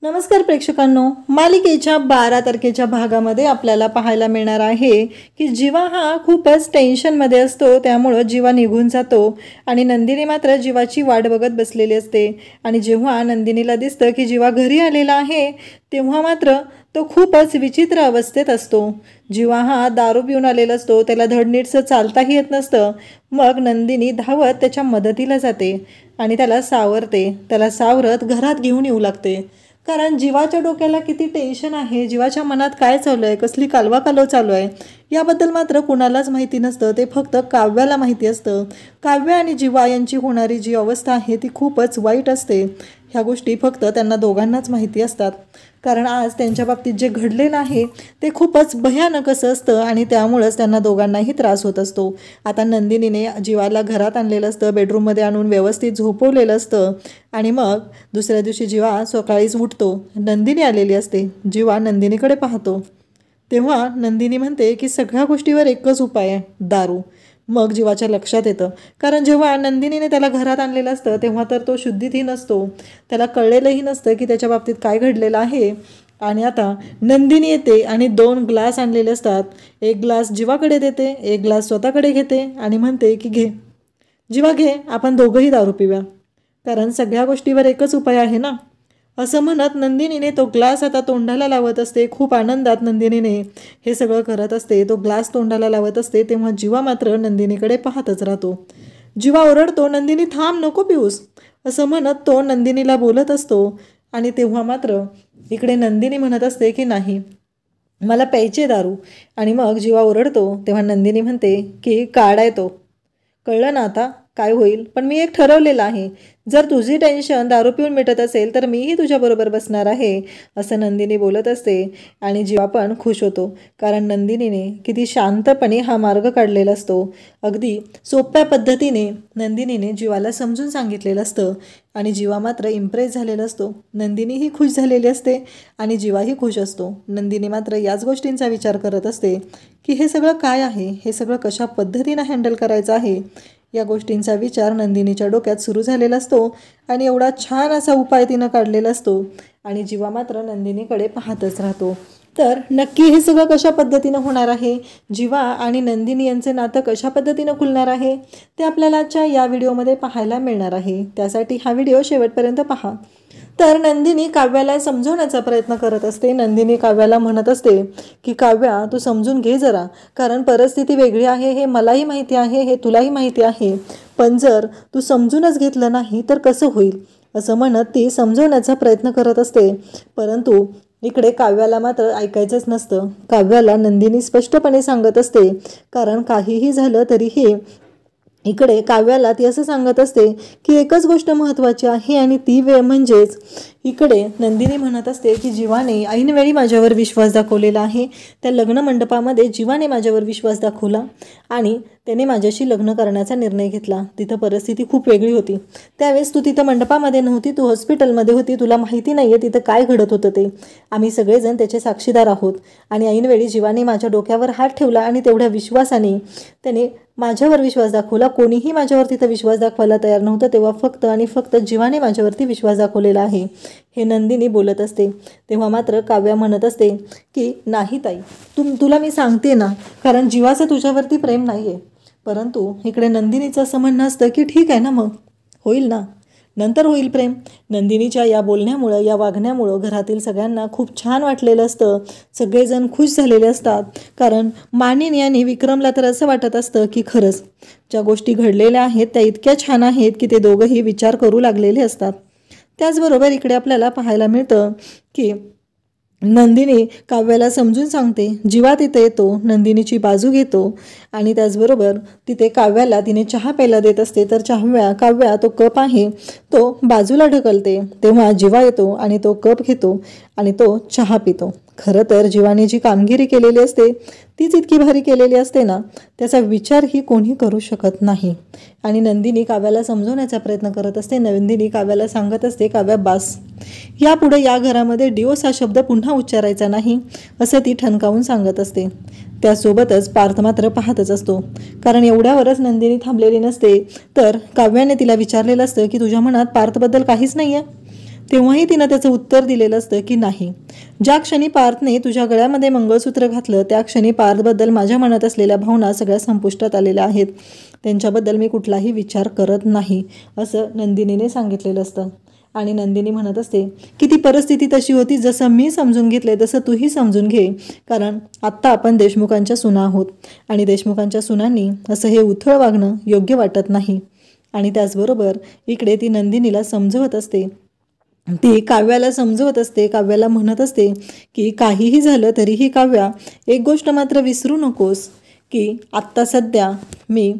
नमस्कार प्रेक्षकांनो, मालिकेच्या 12 तारखेच्या भागामध्ये आपल्याला पाहायला मिळणार आहे की जीवा हा खूपच टेन्शनमध्ये असतो। त्यामुळे जीवा निघून जातो आणि नंदिनी मात्र जीवाची वाट बघत बसलेली असते। आणि जेव्हा नंदिनीला दिसतं की जीवा घरी आलेला आहे तेव्हा मात्र तो खूपच विचित्र अवस्थेत असतो। जीवा हा दारू पिऊन आलेला असतो, त्याला धडनीटचं चालताही येत नसतं। मग नंदिनी धावत त्याच्या मदतीला जाते आणि त्याला सावरते, त्याला सावरत घरात घेऊन येऊ लागते। कारण जीवाच्या डोक्याला किती टेन्शन आहे, जीवाच्या मनात काय चालू आहे, कसली कालवाकालव चालू आहे याबद्दल मात्र कुणालाच माहिती नसतं। ते फक्त काव्याला माहिती असतं। काव्य आणि जीवा यांची होणारी जी अवस्था आहे ती खूपच वाईट असते। ह्या गोष्टी फक्त त्यांना दोघांनाच माहिती असतात। कारण आज त्यांच्या बाबतीत जे घडलेलं आहे ते खूपच भयानक असं असतं आणि त्यामुळेच त्यांना दोघांनाही त्रास होत असतो। आता नंदिनीने जीवाला घरात आणलेलं असतं, बेडरूममध्ये आणून व्यवस्थित झोपवलेलं असतं आणि मग दुसऱ्या दिवशी जीवा सकाळीच उठतो। नंदिनी आलेली असते। जीवा नंदिनीकडे पाहतो तेव्हा नंदिनी म्हणते की सगळ्या गोष्टीवर एकच उपाय आहे, दारू। मग जीवाच्या लक्षात येतं, कारण जेव्हा नंदिनीने त्याला घरात आणलेलं असतं तेव्हा तर तो शुद्धीतही नसतो, त्याला कळलेलंही नसतं की त्याच्या बाबतीत काय घडलेलं आहे। आणि आता नंदिनी येते आणि 2 ग्लास आणलेले असतात, एक ग्लास जीवाकडे देते, एक ग्लास स्वतःकडे घेते आणि म्हणते की घे जीवा, घे, आपण दोघंही दारू पिऊया, कारण सगळ्या गोष्टीवर एकच उपाय आहे ना। असं म्हणत नंदिनीने तो ग्लास आता तोंडाला लावत असते। खूप आनंदात नंदिनीने हे सगळं करत असते, तो ग्लास तोंडाला लावत असते। तेव्हा जीवा मात्र नंदिनीकडे पाहतच राहतो। जीवा ओरडतो, नंदिनी थांब, नको पिऊस, असं म्हणत तो नंदिनीला बोलत असतो। आणि तेव्हा मात्र इकडे नंदिनी म्हणत असते की नाही, मला प्यायचे दारू। आणि मग जीवा ओरडतो तेव्हा नंदिनी म्हणते की काढाय तो, कळलं ना आता काय होईल। पण मी एक ठरवलेलं आहे, जर तुझी टेन्शन दारू पिऊन मिटत असेल तर मीही तुझ्याबरोबर बसणार आहे, असं नंदिनी बोलत असते। आणि जीवा पण खुश होतो, कारण नंदिनीने किती शांतपणे हा मार्ग काढलेला असतो। अगदी सोप्या पद्धतीने नंदिनीने जीवाला समजून सांगितलेलं असतं आणि जीवा मात्र इम्प्रेस झालेला असतो। नंदिनीही खुश झालेली असते आणि जीवाही खुश असतो। नंदिनी मात्र याच गोष्टींचा विचार करत असते की हे सगळं काय आहे, हे सगळं कशा पद्धतीनं हँडल करायचं आहे, या गोष्टींचा विचार नंदिनीच्या डोक्यात सुरू झालेला असतो। आणि एवढा छान असा उपाय तिनं काढलेला असतो आणि जीवा मात्र नंदिनीकडे पाहतच राहतो। तर नक्की हे सगळं कशा पद्धतीनं होणार आहे, जीवा आणि नंदिनी यांचे नातं कशा पद्धतीनं खुलणार आहे, ते आपल्याला आजच्या या व्हिडिओमध्ये पाहायला मिळणार आहे। त्यासाठी हा व्हिडिओ शेवटपर्यंत पहा। तर नंदिनी काव्याला समजवण्याचा प्रयत्न करत असते। नंदिनी काव्याला म्हणत असते की काव्या, तू समजून घे जरा, कारण परिस्थिती वेगळी आहे, हे मलाही माहिती आहे, हे तुलाही माहिती आहे, पण जर तू समजूनच घेतलं नाही तर कसं होईल, असं म्हणत ती समजवण्याचा प्रयत्न करत असते। परंतु इकडे काव्याला मात्र ऐकायचंच नसतं। काव्याला नंदिनी स्पष्टपणे सांगत असते, कारण काहीही झालं तरीही इकडे काव्याला ती असं सांगत असते की एकच गोष्ट महत्त्वाची आहे आणि ती वेळ म्हणजेच, इकडे नंदिनी म्हणत असते की जीवाने ऐनवेळी माझ्यावर विश्वास दाखवलेला आहे। त्या लग्न मंडपामध्ये जीवाने माझ्यावर विश्वास दाखवला आणि त्याने माझ्याशी लग्न करण्याचा निर्णय घेतला। तिथं परिस्थिती खूप वेगळी होती, त्यावेळेस तू तिथं मंडपामध्ये नव्हती, तू हॉस्पिटलमध्ये होती, तुला माहिती नाही आहे तिथं काय घडत होतं ते। आम्ही सगळेजण त्याचे साक्षीदार आहोत। आणि ऐनवेळी जीवाने माझ्या डोक्यावर हात ठेवला आणि तेवढ्या विश्वासाने त्याने माझ्यावर विश्वास दाखवला। कोणीही माझ्यावर तिथं विश्वास दाखवायला तयार नव्हतं, तेव्हा फक्त आणि फक्त जीवाने माझ्यावरती विश्वास दाखवलेला आहे, हे नंदिनी बोलत असते। तेव्हा मात्र काव्या म्हणत असते की नाही ताई, तुला मी सांगते ना, कारण जीवाचं तुझ्यावरती प्रेम नाही आहे। परंतु इकडे नंदिनीचं असं म्हणणं असतं की ठीक आहे ना, मग होईल ना, नंतर होईल प्रेम। नंदिनीच्या या बोलण्यामुळं, या वागण्यामुळं घरातील सगळ्यांना खूप छान वाटलेलं असतं। सगळेजण खुश झालेले असतात, कारण मानिनी आणि विक्रमला तर असं वाटत असतं की खरंच ज्या गोष्टी घडलेल्या आहेत त्या इतक्या छान आहेत की ते दोघंही विचार करू लागलेले असतात। त्याचबरोबर इकडे आपल्याला पाहायला मिळतं की नंदिनी काव्याला समजून सांगते, जीवा तिथे येतो, नंदिनीची बाजू घेतो आणि त्याचबरोबर तिथे काव्याला तिने चहा प्यायला देत असते। तर काव्या तो कप आहे तो बाजूला ढकलते, तेव्हा जीवा येतो आणि तो कप घेतो आणि तो चहा पितो। खरं तर जीवाने जी कामगिरी केलेली असते तीच इतकी भारी केलेली असते ना, त्याचा विचारही कोणी करू शकत नाही। आणि नंदिनी काव्याला समजवण्याचा प्रयत्न करत असते। नंदिनी काव्याला सांगत असते, काव्या बास, यापुढे या घरामध्ये डिवोर्स हा शब्द पुन्हा उच्चारायचा नाही, असं ती ठणकावून सांगत असते। त्यासोबतच पार्थ मात्र पाहतच असतो, कारण एवढ्यावरच नंदिनी थांबलेली नसते, तर काव्याने तिला विचारलेलं असतं की तुझ्या मनात पार्थबद्दल काहीच नाही आहे, तेव्हाही तिनं त्याचं उत्तर दिलेलं असतं की नाही. ज्या क्षणी पार्थने तुझ्या गळ्यामध्ये मंगळसूत्र घातलं त्या क्षणी पार्थबद्दल माझ्या मनात असलेल्या भावना सगळ्या संपुष्टात आलेल्या आहेत. त्यांच्याबद्दल मी कुठलाही विचार करत नाही, असं नंदिनीने सांगितलेलं असतं. आणि नंदिनी म्हणत असते की ती परिस्थिती तशी होती, जसं मी समजून घेतले तसं तूही समजून घे, कारण आत्ता आपण देशमुखांच्या सुना आहोत आणि देशमुखांच्या सुनांनी असं हे उथळ वागणं योग्य वाटत नाही. आणि त्याचबरोबर इकडे ती नंदिनीला समजवत असते, ती काव्याला समजवत असते, काव्याला म्हणत असते की काहीही झालं तरीही काव्या, एक गोष्ट मात्र विसरू नकोस की आत्ता सध्या मी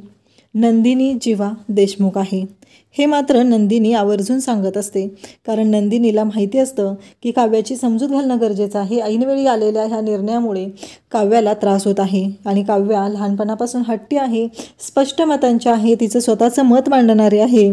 नंदिनी जीवा देशमुख आहे. हे मात्र नंदिनी आवर्जून सांगत असते, कारण नंदिनीला माहिती असतं की काव्याची समजूत घालणं गरजेचं आहे. ऐनवेळी आलेल्या ह्या निर्णयामुळे काव्याला त्रास होत आहे आणि काव्या लहानपणापासून हट्टी आहे, स्पष्ट मतांची आहे, तिचं स्वतःचं मत मांडणारी आहे.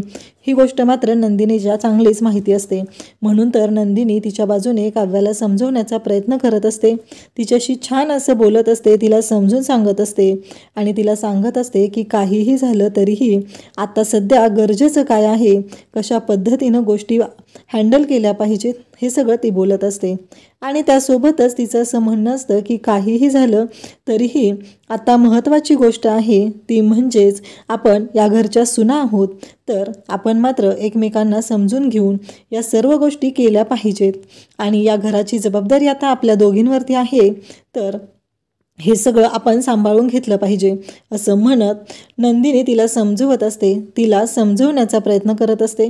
ही गोष्ट मात्र नंदिनीच्या चांगलीच माहिती असते. म्हणून तर नंदिनी तिच्या बाजूने काव्याला समजवण्याचा प्रयत्न करत असते, तिच्याशी छान असं बोलत असते, तिला समजून सांगत असते आणि तिला सांगत असते की काहीही झालं तरीही आता सध्या गरजेचं काय आहे, कशा पद्धतीनं गोष्टी हँडल केल्या पाहिजेत, हे सगळं ती बोलत असते. आणि त्यासोबतच तिचं असं म्हणणं असतं की काहीही झालं तरीही आता महत्त्वाची गोष्ट आहे ती म्हणजेच आपण या घरच्या सुना आहोत, तर आपण मात्र एकमेकांना समजून घेऊन या सर्व गोष्टी केल्या पाहिजेत आणि या घराची जबाबदारी आता आपल्या दोघींवरती आहे, तर हे सगळं आपण सांभाळून घेतलं पाहिजे, असं म्हणत नंदिनी तिला समजवत असते, तिला समजवण्याचा प्रयत्न करत असते.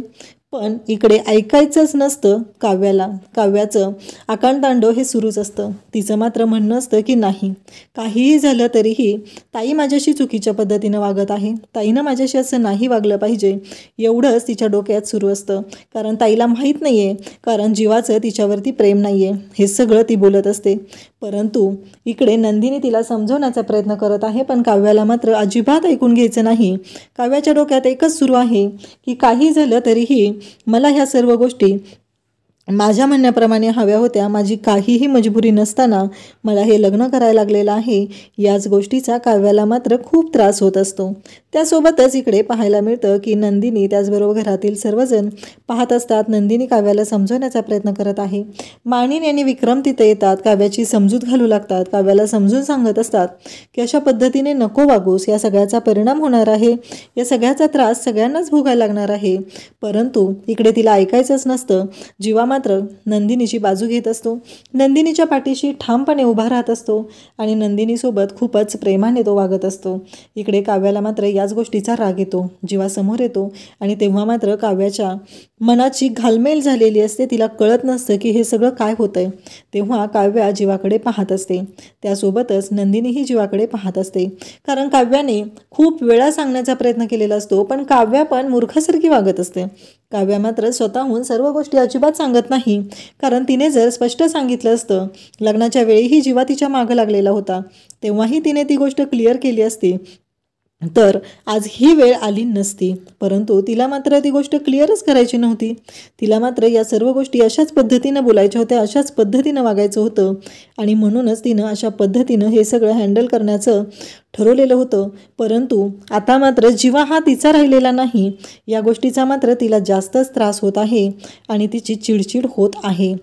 पण इकडे ऐकायचंच नसतं काव्याला. काव्याचं आकांडतांडव हे सुरूच असतं. तिचं मात्र म्हणणं असतं की नाही, काहीही झालं तरीही ताई माझ्याशी चुकीच्या पद्धतीनं वागत आहे, ताईनं माझ्याशी असं नाही वागलं पाहिजे, एवढंच तिच्या डोक्यात सुरू असतं. कारण ताईला माहीत नाही आहे, कारण जीवाचं तिच्यावरती प्रेम नाही आहे, हे सगळं ती बोलत असते. परंतु इकडे नंदिनी तिला समजवण्याचा प्रयत्न करत आहे, पण काव्याला मात्र अजिबात ऐकून घ्यायचं नाही. काव्याच्या डोक्यात एकच सुरू आहे की काही झालं तरीही मला ह्या सर्व गोष्टी माझ्या म्हणण्याप्रमाणे हव्या होत्या, माझी काहीही मजबुरी नसताना मला हे लग्न करायला लागलेलं आहे. याच गोष्टीचा काव्याला मात्र खूप त्रास होत असतो. त्यासोबतच इकडे पाहायला मिळतं की नंदिनी त्याचबरोबर घरातील सर्वजण पाहत असतात. नंदिनी काव्याला समजवण्याचा प्रयत्न करत आहे. मानिनी आणि विक्रम तिथे येतात, काव्याची समजूत घालू लागतात, काव्याला समजून सांगत असतात की अशा पद्धतीने नको वागूस, या सगळ्याचा परिणाम होणार आहे, या सगळ्याचा त्रास सगळ्यांनाच भोगायला लागणार आहे. परंतु इकडे तिला ऐकायचंच नसतं. जीवा मात्र नंदिनीची बाजू घेत असतो, नंदिनीच्या पाठीशी ठामपणे उभा राहत असतो आणि नंदिनीसोबत खूपच प्रेमाने तो वागत असतो. इकडे काव्याला मात्र याच गोष्टीचा राग येतो, जीवा समोर येतो आणि तेव्हा मात्र काव्याच्या मनाची घालमेल झालेली असते, तिला कळत नसतं की हे सगळं काय होतंय. तेव्हा काव्या जीवाकडे पाहत असते, त्यासोबतच नंदिनीही जीवाकडे पाहत असते. कारण काव्याने खूप वेळा सांगण्याचा प्रयत्न केलेला असतो, पण काव्या पण मूर्खासारखी वागत असते. काव्या मात्र स्वतःहून सर्व गोष्टी अजिबात सांगत नाही, कारण तिने जर स्पष्ट सांगितलं असतं, लग्नाच्या वेळीही जीवा तिच्या मागं लागलेला होता, तेव्हाही तिने ती गोष्ट क्लिअर केली असती, तर आज ही वेळ आली नसती. परंतु तिला मात्र ती गोष्ट क्लिअरच करायची नव्हती. तिला मात्र या सर्व गोष्टी अशाच पद्धतीनं बोलायच्या होत्या, अशाच पद्धतीनं वागायचं होतं आणि म्हणूनच तिनं अशा पद्धतीनं हे सगळं हँडल करण्याचं ठरवलेलं होतं. परंतु आता मात्र जीवा हा तिचा राहिलेला नाही, या गोष्टीचा मात्र तिला जास्तच त्रास होत आहे आणि तिची चिडचिड होत आहे.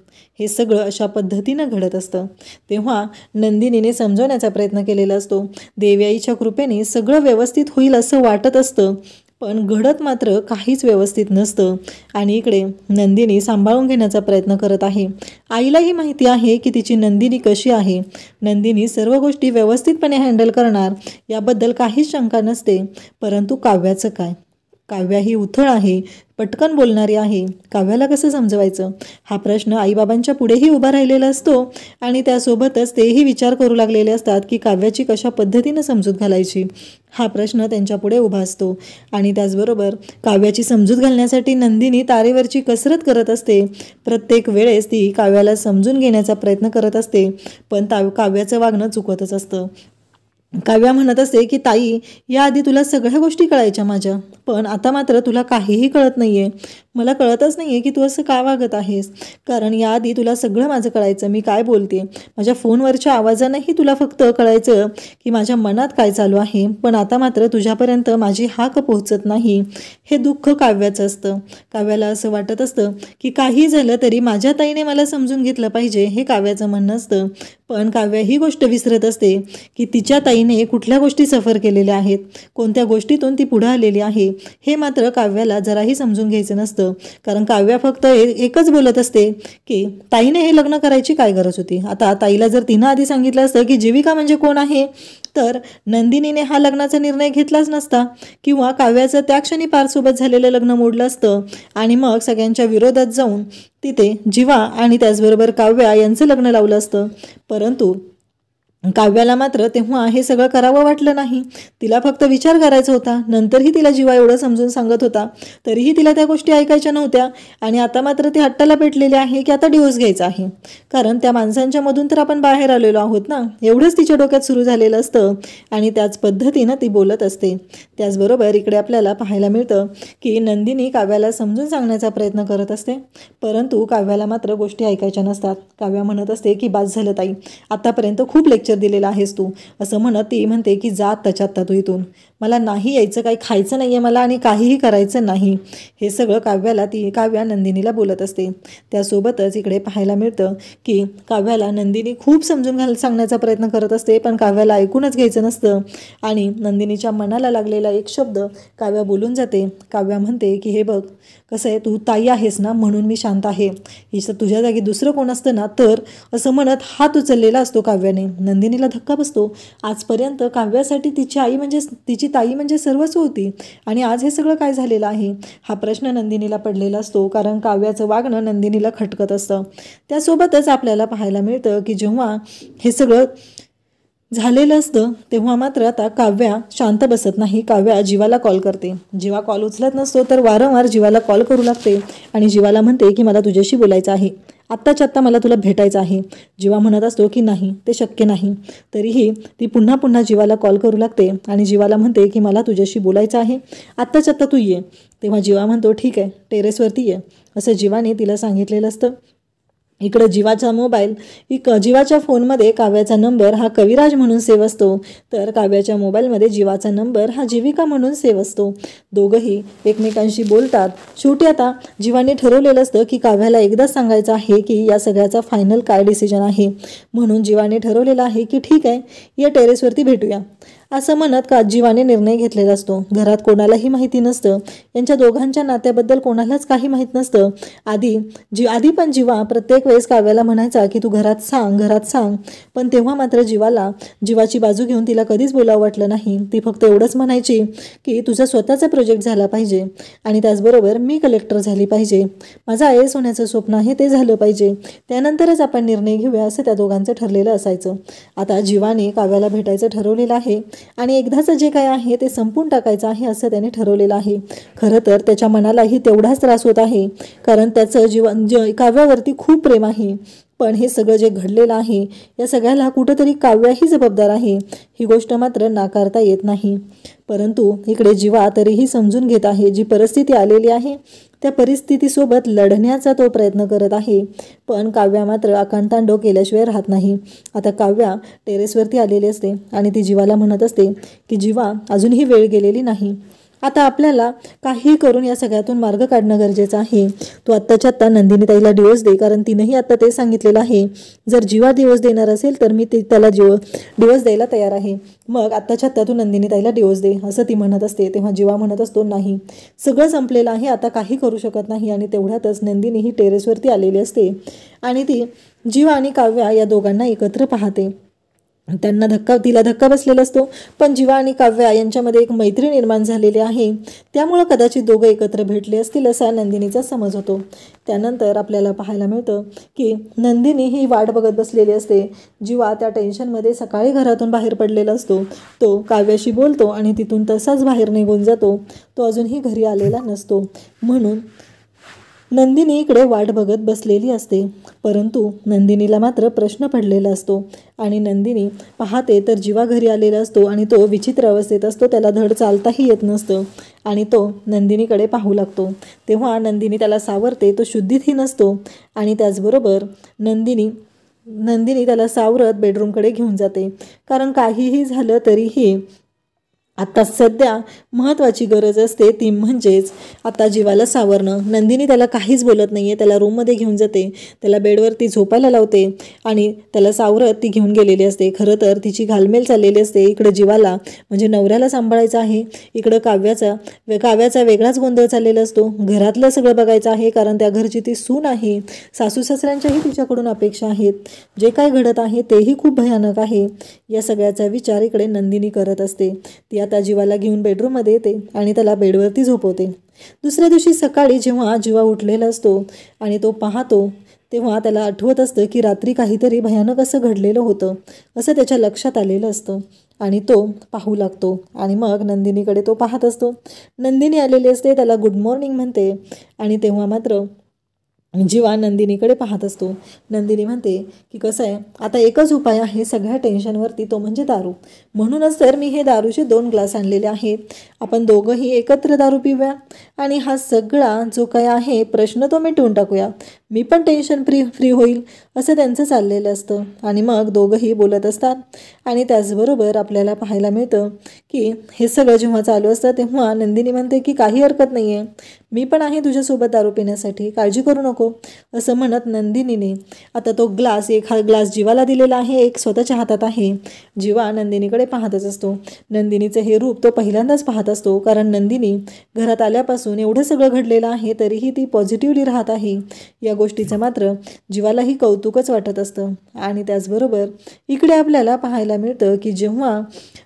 हे सगळं अशा पद्धतीनं घडत असतं. तेव्हा नंदिनीने समजवण्याचा प्रयत्न केलेला असतो. देवयाईच्या कृपेने सगळं व्यवस्थित होईल असं वाटत असतं, पण घडत मात्र काहीच व्यवस्थित नसतं आणि इकडे नंदिनी सांभाळून घेण्याचा प्रयत्न करत आहे. आईलाही माहिती आहे की तिची नंदिनी कशी आहे, नंदिनी सर्व गोष्टी व्यवस्थितपणे हँडल करणार याबद्दल काहीच शंका नसते. परंतु काव्याचं काय? काव्या ही उथळ आहे, पटकन बोलणारी आहे, काव्याला कसं समजवायचं हा प्रश्न आईबाबांच्या पुढेही उभा राहिलेला असतो आणि त्यासोबतच तेही विचार करू लागलेले असतात की काव्याची कशा पद्धतीनं समजूत घालायची, हा प्रश्न त्यांच्या पुढे उभा असतो. आणि त्याचबरोबर काव्याची समजूत घालण्यासाठी नंदिनी तारेवरची कसरत करत असते. प्रत्येक वेळेस ती काव्याला समजून घेण्याचा प्रयत्न करत असते, पण काव्याचं वागणं चुकतच असतं. काव्या म्हणत असते की ताई, याआधी तुला सगळ्या गोष्टी कळायच्या माझ्या, पण आता मात्र तुला काहीही कळत नाहीये. मला कळतच नाहीये की तू असं का वागत आहेस. कारण याआधी तुला सगळं माझं कळायचं, मी काय बोलते. माझ्या फोनवरच्या आवाजानंही तुला फक्त कळायचं की माझ्या मनात काय चालू आहे. पण आता मात्र तुझ्यापर्यंत माझी हाक पोहोचत नाही. हे दुःख काव्याचं असतं. काव्याला असं वाटत असतं की काही झालं तरी माझ्या ताईने मला समजून घेतलं पाहिजे, हे काव्याचं म्हणणं असतं. पण काव्या ही गोष्ट विसरत असते की तिच्या ताईने कुठल्या गोष्टी सफर केलेल्या आहेत, कोणत्या गोष्टीतून ती पुढे आलेली आहे, हे मात्र काव्याला जराही समजून घ्यायचं नसतं. कारण काव्या फक्त एकच बोलत असते की ताईने हे लग्न करायची काय गरज होती. आता ताईला जर तिनं आधी सांगितलं असतं की जीविका म्हणजे कोण आहे, तर नंदिनीने हा लग्नाचा निर्णय घेतलाच नसता, किंवा काव्याचं त्या क्षणी पारसोबत झालेलं लग्न मोडलं असतं आणि मग सगळ्यांच्या विरोधात जाऊन तिथे जीवा आणि त्याचबरोबर काव्या यांचं लग्न लावलं असतं. परंतु काव्याला मात्र तेव्हा हे सगळं करावं वाटलं नाही. तिला फक्त विचार करायचा होता. नंतरही तिला जीवा एवढं समजून सांगत होता, तरीही तिला त्या गोष्टी ऐकायच्या नव्हत्या. आणि आता मात्र ती हट्टाला पेटलेली आहे की आता डिवोर्स घ्यायचा आहे. कारण त्या माणसांच्या मधून तर आपण बाहेर आलेलो आहोत ना, एवढंच तिच्या डोक्यात सुरू झालेलं असतं. आणि त्याच पद्धतीनं ती बोलत असते. त्याचबरोबर इकडे आपल्याला पाहायला मिळतं की नंदिनी काव्याला समजून सांगण्याचा प्रयत्न करत असते, परंतु काव्याला मात्र गोष्टी ऐकायच्या नसतात. काव्या म्हणत असते की बास झालं ताई, आतापर्यंत खूप लेक्चर दिलेला आहेस तू, असं म्हणत ती म्हणते की जा आत्ताच्या आत्ता तू इथून, मला नाही यायचं, काही खायचं नाही आहे मला आणि काहीही करायचं नाही. हे सगळं काव्या नंदिनीला बोलत असते. त्यासोबतच इकडे पाहायला मिळतं की काव्याला नंदिनी खूप समजून सांगण्याचा प्रयत्न करत असते, पण काव्याला ऐकूनच घ्यायचं नसतं. आणि नंदिनीच्या मनाला लागलेला एक शब्द काव्या बोलून जाते. काव्या म्हणते की हे बघ कसं आहे, तू ताई आहेस ना म्हणून मी शांत आहे, हिचं तुझ्या जागी दुसरं कोण असतं ना तर, असं म्हणत हात उचललेला असतो काव्याने. नंदिनीला धक्का बसतो. आजपर्यंत काव्यासाठी तिची ताई म्हणजे सर्वस्व होती, आणि आज हे सगळं काय झालेलं आहे, हा प्रश्न नंदिनीला पडलेला असतो. कारण काव्याचं वागणं नंदिनीला खटकत असतं. त्यासोबतच आपल्याला पाहायला मिळतं की जेव्हा हे सगळं झालेलं असतं तेव्हा मात्र आता काव्या शांत बसत नाही. काव्या जीवाला कॉल करते. जीवा कॉल उचलत नसतो तर वारंवार जीवाला कॉल करू लागते आणि जीवाला म्हणते की मला तुझ्याशी बोलायचं आहे, आत्ताच्या आत्ता मला तुला भेटायचं आहे. जीवा म्हणत असतो की नाही, ते शक्य नाही. तरीही ती पुन्हा पुन्हा जीवाला कॉल करू लागते आणि जीवाला म्हणते की मला तुझ्याशी बोलायचं आहे, आत्ताच्या आत्ता तू ये. तेव्हा जीवा म्हणतो ठीक आहे, टेरेसवरती ये, असं जीवाने तिला सांगितलेलं असतं. इकडं जीवाच्या फोनमध्ये काव्याचा नंबर हा कविराज म्हणून सेव्ह असतो, तर काव्याच्या मोबाईलमध्ये जीवाचा नंबर हा जीविका म्हणून सेव्ह असतो. दोघंही एकमेकांशी बोलतात. शेवटी आता जीवाने ठरवलेलं असतं की काव्याला एकदाच सांगायचं आहे की या सगळ्याचा फायनल काय डिसिजन आहे. म्हणून जीवाने ठरवलेलं आहे की ठीक आहे, या टेरेसवरती भेटूया, असं म्हणत का जीवाने निर्णय घेतलेला असतो. घरात कोणालाही माहिती नसतं, यांच्या दोघांच्या नात्याबद्दल कोणालाच काही माहीत नसतं. आधी पण जीवा प्रत्येक वेळेस काव्याला म्हणायचा की तू घरात सांग, पण तेव्हा मात्र जीवाची बाजू घेऊन तिला कधीच बोलावं वाटलं नाही. ती फक्त एवढंच म्हणायची की तुझा स्वतःचा प्रोजेक्ट झाला पाहिजे आणि त्याचबरोबर मी कलेक्टर झाली पाहिजे, माझं IAS होण्याचं स्वप्न आहे ते झालं पाहिजे, त्यानंतरच आपण निर्णय घेऊया, असं त्या दोघांचं ठरलेलं असायचं. आता जीवाने काव्याला भेटायचं ठरवलेलं आहे आणि एकदाचं जे काय आहे ते संपून टाकायचं आहे असं त्याने ठरवलेलं आहे. खरं तर त्याच्या मनालाही तेवढाच त्रास होत आहे, कारण त्याचं काव्यावरती खूप प्रेम आहे. पण हे सगळं जे घडलेलं आहे या सगळ्याला कुठंतरी काव्याही जबाबदार आहे, ही गोष्ट मात्र नाकारता येत नाही. परंतु इकडे जीवा तरीही समजून घेत आहे. जी परिस्थिती आलेली आहे त्या परिस्थितीसोबत लढण्याचा तो प्रयत्न करत आहे. पण काव्या मात्र आकांतांडव केल्याशिवाय राहत नाही. आता काव्या टेरेसवरती आलेली असते आणि ती जीवाला म्हणत असते की जीवा, अजूनही वेळ गेलेली नाही, आता आपल्याला काही करून या सगळ्यातून मार्ग काढणं गरजेचं आहे. तू आत्ताच्या आत्ता नंदिनी ताईला डिवोर्स दे, कारण तिनंही आत्ता ते सांगितलेलं आहे, जर जीवा डिवोर्स देणार असेल तर मी त्याला डिवोर्स द्यायला तयार आहे, मग आत्ताच्या आत्ता तू नंदिनी ताईला डिवोर्स दे, असं ती म्हणत असते. तेव्हा जीवा म्हणत असतो नाही, सगळं संपलेलं आहे, आता काही करू शकत नाही. आणि तेवढ्यातच नंदिनी ही टेरेसवरती आलेली असते आणि ती जीवा आणि काव्या या दोघांना एकत्र पाहते. तिला धक्का बसलेला असतो. पण जीवा आणि काव्या यांच्यामध्ये एक मैत्री निर्माण झालेली आहे, त्यामुळं कदाचित दोघं एकत्र भेटले असतील असा नंदिनीचा समज होतो. त्यानंतर आपल्याला पाहायला मिळतं की नंदिनी ही वाट बघत बसलेली असते. जीवा त्या टेन्शनमध्ये सकाळी घरातून बाहेर पडलेला असतो. तो काव्याशी बोलतो आणि तिथून तसाच बाहेर निघून जातो. तो अजूनही घरी आलेला नसतो. म्हणून नंदिनी इकडे वाट बघत बसलेली असते, परंतु नंदिनीला मात्र प्रश्न पडलेला असतो आणि नंदिनी पाहते तर जीवा घरी आलेला असतो आणि तो विचित्र अवस्थेत असतो, त्याला धड चालताही येत नसतं आणि तो नंदिनीकडे पाहू लागतो. तेव्हा नंदिनी त्याला सावरते, तो शुद्धीतही नसतो आणि त्याचबरोबर नंदिनी त्याला सावरत बेडरूमकडे घेऊन जाते, कारण काहीही झालं तरीही आता सध्या महत्त्वाची गरज असते ती म्हणजेच आता जीवाला सावरणं. नंदिनी त्याला काहीच बोलत नाही आहे, त्याला रूममध्ये घेऊन जाते, त्याला बेडवरती झोपायला लावते आणि त्याला सावरत ती घेऊन गेलेली असते. खरं तर तिची घालमेल चाललेली असते. इकडं जीवाला म्हणजे नवऱ्याला सांभाळायचं आहे, इकडं काव्याचा वेगळाच गोंधळ चाललेला असतो. घरातलं सगळं बघायचं आहे, कारण त्या घरची ती सून आहे. सासू सासऱ्यांच्याही तिच्याकडून अपेक्षा आहेत. जे काय घडत आहे तेही खूप भयानक आहे. या सगळ्याचा विचार इकडे नंदिनी करत असते. ती आता जीवाला घेऊन बेडरूममध्ये येते आणि त्याला बेडवरती झोपवते. दुसऱ्या दिवशी सकाळी जेव्हा जीवा उठलेला असतो आणि तो पाहतो, तेव्हा त्याला आठवत असतं की रात्री काहीतरी भयानक असं घडलेलं होतं, असं त्याच्या लक्षात आलेलं असतं आणि तो पाहू लागतो आणि मग नंदिनीकडे तो पाहत असतो. नंदिनी आलेली असते, त्याला गुड मॉर्निंग म्हणते आणि तेव्हा मात्र जीवा नंदिनीकडे पाहत असतो. नंदिनी म्हणते की कसं आहे, आता एकच उपाय आहे सगळ्या टेन्शनवरती, तो म्हणजे दारू. म्हणूनच तर मी हे दारूचे 2 ग्लास आणलेले आहेत. आपण दोघंही एकत्र दारू पिऊया आणि हा सगळा जो काय आहे प्रश्न तो मिटवून टाकूया. मी पण टेन्शन फ्री होईल, असं त्यांचं चाललेलं असतं. आणि मग दोघंही बोलत असतात आणि त्याचबरोबर आपल्याला पाहायला मिळतं की हे सगळं जेव्हा चालू असतं तेव्हा नंदिनी म्हणते की काही हरकत नाही आहे, मी पण आहे तुझ्यासोबत दारू पिण्यासाठी, काळजी करू नको, असं म्हणत नंदिनीने आता तो एक ग्लास जीवाला दिलेला आहे, एक स्वतःच्या हातात आहे. जीवा नंदिनीकडे पाहतच असतो. नंदिनीचं हे रूप तो पहिल्यांदाच पाहत असतो, कारण नंदिनी घरात आल्यापासून एवढं सगळं घडलेलं आहे तरीही ती पॉझिटिव्हली राहत आहे. या गोष्टीचं मात्र जीवालाही कौतुकच वाटत असतं. आणि त्याचबरोबर इकडे आपल्याला पाहायला मिळतं की जेव्हा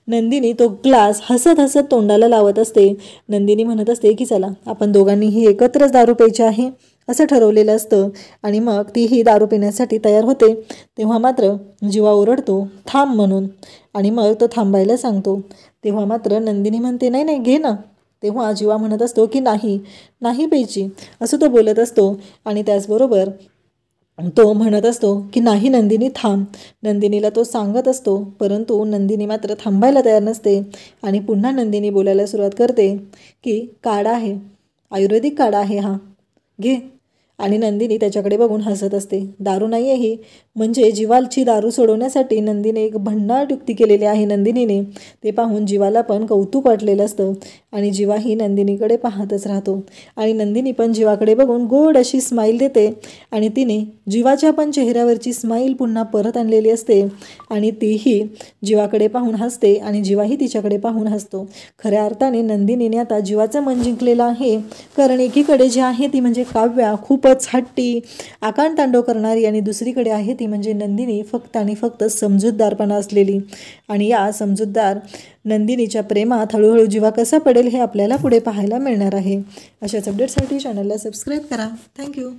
नंदिनी तो ग्लास हसत हसत तोंडाला लावत असते, नंदिनी म्हणत असते की चला आपण दोघांनीही एकत्रच दारू प्यायची आहे असं ठरवलेलं असतं आणि मग तीही दारू पिण्यासाठी तयार होते. तेव्हा मात्र जीवा ओरडतो थांब म्हणून आणि मग तो थांबायला सांगतो. तेव्हा मात्र नंदिनी म्हणते नाही नाही घे ना. तेव्हा जीवा म्हणत असतो की नाही प्यायची, असं तो बोलत असतो आणि त्याचबरोबर तो म्हणत असतो की नाही नंदिनी थांब. नंदिनीला तो सांगत असतो, परंतु नंदिनी मात्र थांबायला तयार नसते आणि पुन्हा नंदिनी बोलायला सुरुवात करते की काढा आहे, आयुर्वेदिक काढा आहे हा, घे. आणि नंदिनी त्याच्याकडे बघून हसत असते. दारू नाही आहे ही, म्हणजे जीवाची दारू सोडवण्यासाठी नंदीने एक भन्नाट युक्ती केलेली आहे नंदिनीने. ते पाहून जीवाला पण कौतुक वाटलेलं असतं आणि जीवाही नंदिनीकडे पाहतच राहतो आणि नंदिनी पण जीवाकडे बघून गोड अशी स्माईल देते आणि तिने जीवाच्या पण चेहऱ्यावरची स्माईल पुन्हा परत आणलेली असते आणि तीही जीवाकडे पाहून हसते आणि जीवाही तिच्याकडे पाहून हसतो. खऱ्या अर्थाने नंदिनीने आता जीवाचं मन जिंकलेलं आहे, कारण एकीकडे जी आहे ती म्हणजे काव्या खूपच हट्टी आकांडतांडव करणारी आणि दुसरीकडे आहे ती म्हणजे नंदिनी फक्त आणि फक्त समजूतदारपणा असलेली. आणि या समजूतदार नंदिनीच्या प्रेमात हळूहळू जीवा कसा पडेल हे आपल्याला पुढे पाहायला मिळणार आहे. अशाच अपडेटसाठी चॅनलला सबस्क्राईब करा. थँक्यू.